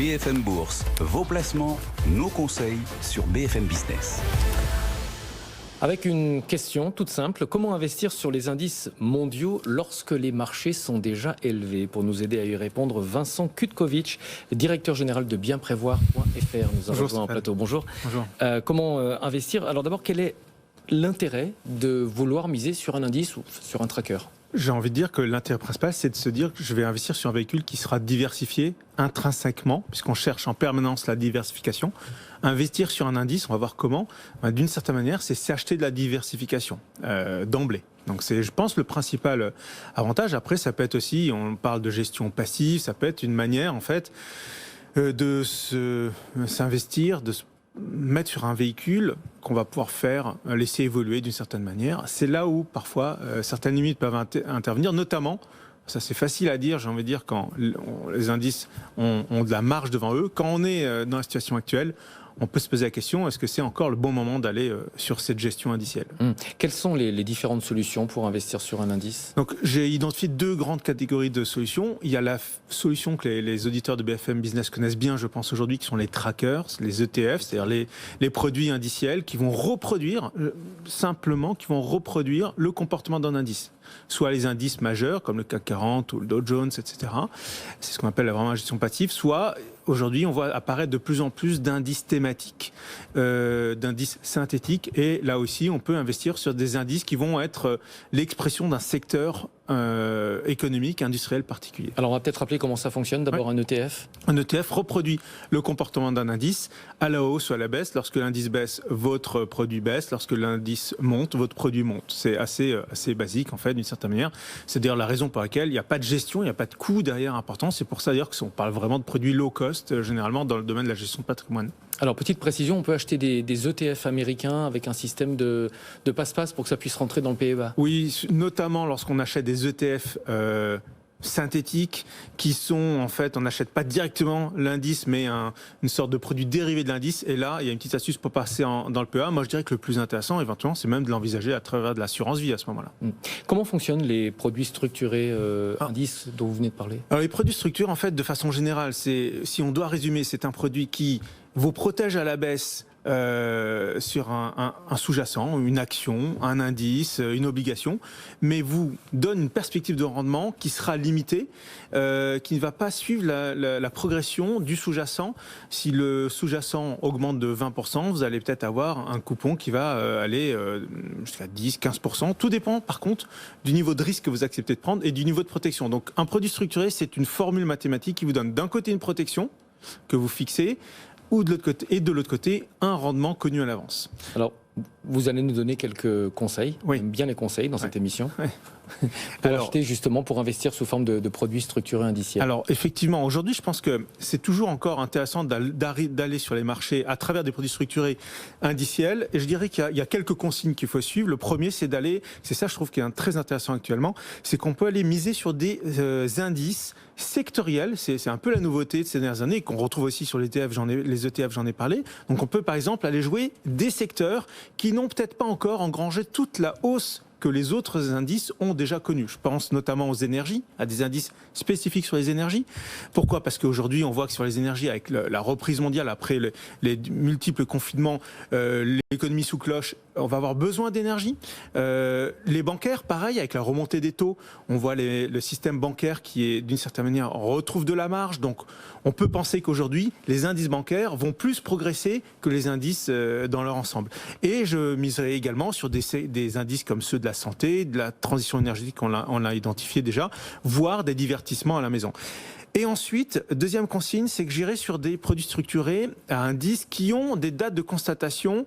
BFM Bourse, vos placements, nos conseils sur BFM Business. Avec une question toute simple, comment investir sur les indices mondiaux lorsque les marchés sont déjà élevés? Pour nous aider à y répondre, Vincent Kutkovitch, directeur général de bienprévoir.fr, nous avons rejoint en plateau. Bonjour. Bonjour. Comment investir? Alors d'abord, quel est l'intérêt de vouloir miser sur un indice ou sur un tracker? J'ai envie de dire que l'intérêt principal, c'est de se dire que je vais investir sur un véhicule qui sera diversifié intrinsèquement, puisqu'on cherche en permanence la diversification. Investir sur un indice, on va voir comment, d'une certaine manière, c'est s'acheter de la diversification d'emblée. Donc c'est, je pense, le principal avantage. Après, ça peut être aussi, on parle de gestion passive, ça peut être une manière, en fait, de s'investir, de se mettre sur un véhicule qu'on va pouvoir laisser évoluer d'une certaine manière. C'est là où, parfois, certaines limites peuvent intervenir, notamment, ça c'est facile à dire, j'ai envie de dire, quand les indices ont de la marge devant eux. Quand on est dans la situation actuelle, on peut se poser la question, est-ce que c'est encore le bon moment d'aller sur cette gestion indicielle? Quelles sont les différentes solutions pour investir sur un indice? Donc, j'ai identifié deux grandes catégories de solutions. Il y a la solution que les auditeurs de BFM Business connaissent bien, je pense, aujourd'hui, qui sont les trackers, les ETF, c'est-à-dire les produits indiciels qui vont reproduire, simplement, qui vont reproduire le comportement d'un indice. Soit les indices majeurs, comme le CAC 40 ou le Dow Jones, etc. C'est ce qu'on appelle vraiment la gestion passive. Soit, aujourd'hui, on voit apparaître de plus en plus d'indices thématiques, d'indices synthétiques. Et là aussi, on peut investir sur des indices qui vont être l'expression d'un secteur économique, industriel particulier. Alors, on va peut-être rappeler comment ça fonctionne. D'abord, un ETF. Un ETF reproduit le comportement d'un indice à la hausse ou à la baisse. Lorsque l'indice baisse, votre produit baisse. Lorsque l'indice monte, votre produit monte. C'est assez basique, en fait, d'une certaine manière. C'est d'ailleurs la raison pour laquelle il n'y a pas de gestion, il n'y a pas de coût derrière important. C'est pour ça, d'ailleurs, qu'on parle vraiment de produits low cost, généralement, dans le domaine de la gestion de patrimoine. Alors, petite précision, on peut acheter des ETF américains avec un système de passe-passe pour que ça puisse rentrer dans le PEA. Oui, notamment lorsqu'on achète des ETF synthétiques qui sont, en fait, on n'achète pas directement l'indice, mais une sorte de produit dérivé de l'indice. Et là, il y a une petite astuce pour passer dans le PEA. Moi, je dirais que le plus intéressant, éventuellement, c'est même de l'envisager à travers de l'assurance vie à ce moment-là. Comment fonctionnent les produits structurés indices dont vous venez de parler? Alors, les produits structurés, en fait, de façon générale, si on doit résumer, c'est un produit qui vous protège à la baisse sur un sous-jacent, une action, un indice, une obligation, mais vous donne une perspective de rendement qui sera limitée, qui ne va pas suivre la progression du sous-jacent. Si le sous-jacent augmente de 20%, vous allez peut-être avoir un coupon qui va aller jusqu'à 10-15%. Tout dépend, par contre, du niveau de risque que vous acceptez de prendre et du niveau de protection. Donc, un produit structuré, c'est une formule mathématique qui vous donne d'un côté une protection que vous fixez, ou de l'autre côté, un rendement connu à l'avance. Alors, vous allez nous donner quelques conseils, oui. J'aime bien les conseils dans cette émission, pour acheter justement, pour investir sous forme de produits structurés indiciels. Alors, effectivement, aujourd'hui, je pense que c'est toujours encore intéressant d'aller sur les marchés à travers des produits structurés indiciels. Et je dirais qu'il y a quelques consignes qu'il faut suivre. Le premier, c'est ça je trouve qui est très intéressant actuellement, c'est qu'on peut aller miser sur des indices sectoriels. C'est un peu la nouveauté de ces dernières années, qu'on retrouve aussi sur les ETF, j'en ai parlé. Donc, on peut, par exemple, aller jouer des secteurs qui n'ont peut-être pas encore engrangé toute la hausse que les autres indices ont déjà connus. Je pense notamment aux énergies, à des indices spécifiques sur les énergies. Pourquoi? Parce qu'aujourd'hui, on voit que sur les énergies, avec la reprise mondiale, après les multiples confinements, l'économie sous cloche, on va avoir besoin d'énergie. Les bancaires, pareil, avec la remontée des taux, on voit le système bancaire qui est, d'une certaine manière, retrouve de la marge. Donc, on peut penser qu'aujourd'hui, les indices bancaires vont plus progresser que les indices dans leur ensemble. Et je miserai également sur des indices comme ceux de la santé, de la transition énergétique, on l'a identifié déjà, voire des divertissements à la maison. Et ensuite, deuxième consigne, c'est que j'irai sur des produits structurés à indices qui ont des dates de constatation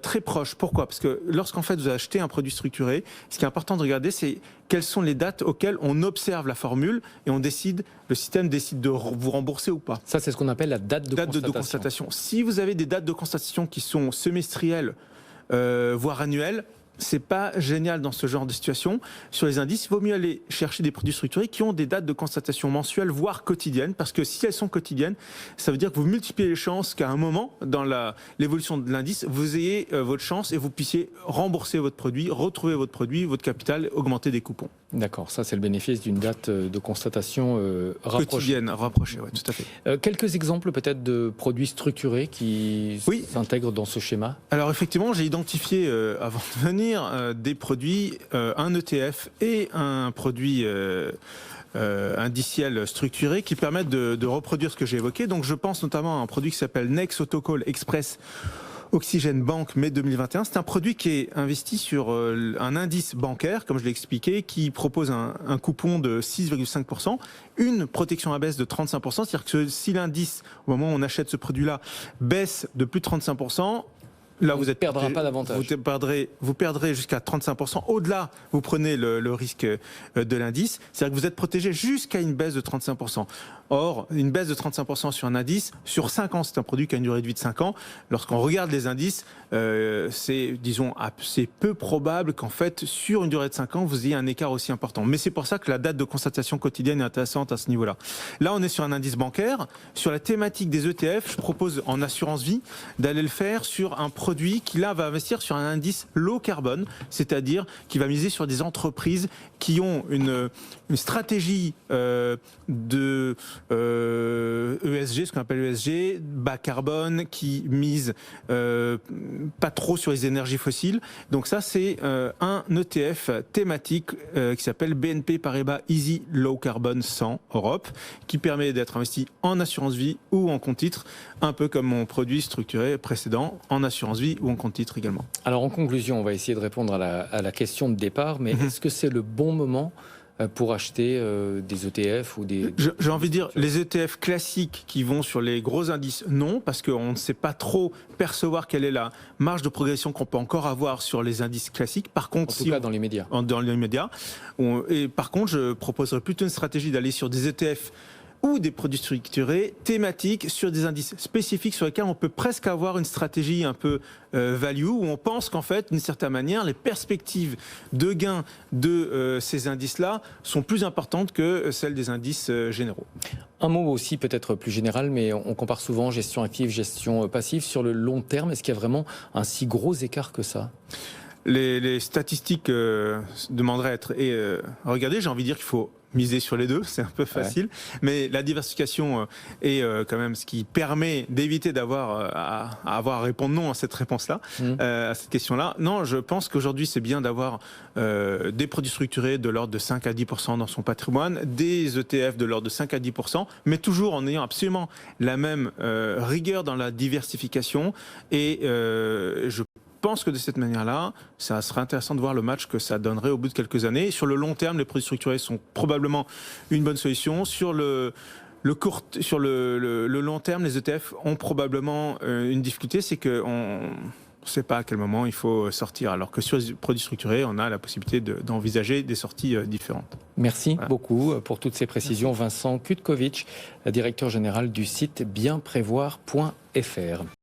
très proches. Pourquoi? Parce que lorsqu'en fait vous achetez un produit structuré, ce qui est important de regarder, c'est quelles sont les dates auxquelles on observe la formule et le système décide de vous rembourser ou pas. Ça, c'est ce qu'on appelle la date de constatation. Si vous avez des dates de constatation qui sont semestrielles, voire annuelles, c'est pas génial dans ce genre de situation. Sur les indices, il vaut mieux aller chercher des produits structurés qui ont des dates de constatation mensuelles, voire quotidiennes, parce que si elles sont quotidiennes, ça veut dire que vous multipliez les chances qu'à un moment, dans l'évolution de l'indice, vous ayez votre chance et vous puissiez rembourser votre produit, retrouver votre produit, votre capital, augmenter des coupons. D'accord, ça c'est le bénéfice d'une date de constatation rapprochée. Quotidienne, rapprochée, oui, tout à fait. Quelques exemples peut-être de produits structurés qui s'intègrent dans ce schéma? Alors effectivement, j'ai identifié, avant de venir, des produits, un ETF et un produit indiciel structuré qui permettent de reproduire ce que j'ai évoqué. Donc je pense notamment à un produit qui s'appelle Next Autocall Express Oxygène Bank mai 2021. C'est un produit qui est investi sur un indice bancaire, comme je l'ai expliqué, qui propose un coupon de 6,5%, une protection à baisse de 35%. C'est-à-dire que si l'indice, au moment où on achète ce produit-là, baisse de plus de 35%, là, vous ne perdrez pas davantage. Vous perdrez jusqu'à 35%. Au-delà, vous prenez le risque de l'indice. C'est-à-dire que vous êtes protégé jusqu'à une baisse de 35%. Or, une baisse de 35% sur un indice, sur 5 ans, c'est un produit qui a une durée de vie de 5 ans. Lorsqu'on regarde les indices, c'est peu probable qu'en fait, sur une durée de 5 ans, vous ayez un écart aussi important. Mais c'est pour ça que la date de constatation quotidienne est intéressante à ce niveau-là. Là, on est sur un indice bancaire. Sur la thématique des ETF, je propose en assurance vie d'aller le faire sur un produit qui, là, va investir sur un indice low carbone, c'est-à-dire qui va miser sur des entreprises qui ont une stratégie de ESG, ce qu'on appelle ESG, bas carbone, qui mise pas trop sur les énergies fossiles. Donc ça, c'est un ETF thématique qui s'appelle BNP Paribas Easy Low Carbone 100 Europe, qui permet d'être investi en assurance vie ou en compte titre, un peu comme mon produit structuré précédent, en assurance vie ou en compte titre également. Alors en conclusion, on va essayer de répondre à la question de départ, mais est-ce que c'est le bon moment pour acheter des ETF ou des... J'ai envie de dire, les ETF classiques qui vont sur les gros indices, non, parce qu'on ne sait pas trop percevoir quelle est la marge de progression qu'on peut encore avoir sur les indices classiques. Par contre, en tout cas, dans les médias. Dans les médias. Et par contre, je proposerais plutôt une stratégie d'aller sur des ETF ou des produits structurés thématiques sur des indices spécifiques sur lesquels on peut presque avoir une stratégie un peu value, où on pense qu'en fait, d'une certaine manière, les perspectives de gain de ces indices-là sont plus importantes que celles des indices généraux. Un mot aussi peut-être plus général, mais on compare souvent gestion active, gestion passive. Sur le long terme, est-ce qu'il y a vraiment un si gros écart que ça ? Les statistiques demanderaient à être regardées. J'ai envie de dire qu'il faut miser sur les deux, c'est un peu facile, mais la diversification est quand même ce qui permet d'éviter d'avoir à avoir à répondre non à cette réponse-là, à cette question-là. Non, je pense qu'aujourd'hui c'est bien d'avoir des produits structurés de l'ordre de 5 à 10% dans son patrimoine, des ETF de l'ordre de 5 à 10%, mais toujours en ayant absolument la même rigueur dans la diversification. Et je pense que de cette manière-là, ça serait intéressant de voir le match que ça donnerait au bout de quelques années. Sur le long terme, les produits structurés sont probablement une bonne solution. Sur le long terme, les ETF ont probablement une difficulté, c'est qu'on ne sait pas à quel moment il faut sortir. Alors que sur les produits structurés, on a la possibilité d'envisager des sorties différentes. Merci beaucoup pour toutes ces précisions. Vincent Kutkovic, directeur général du site bienprévoir.fr.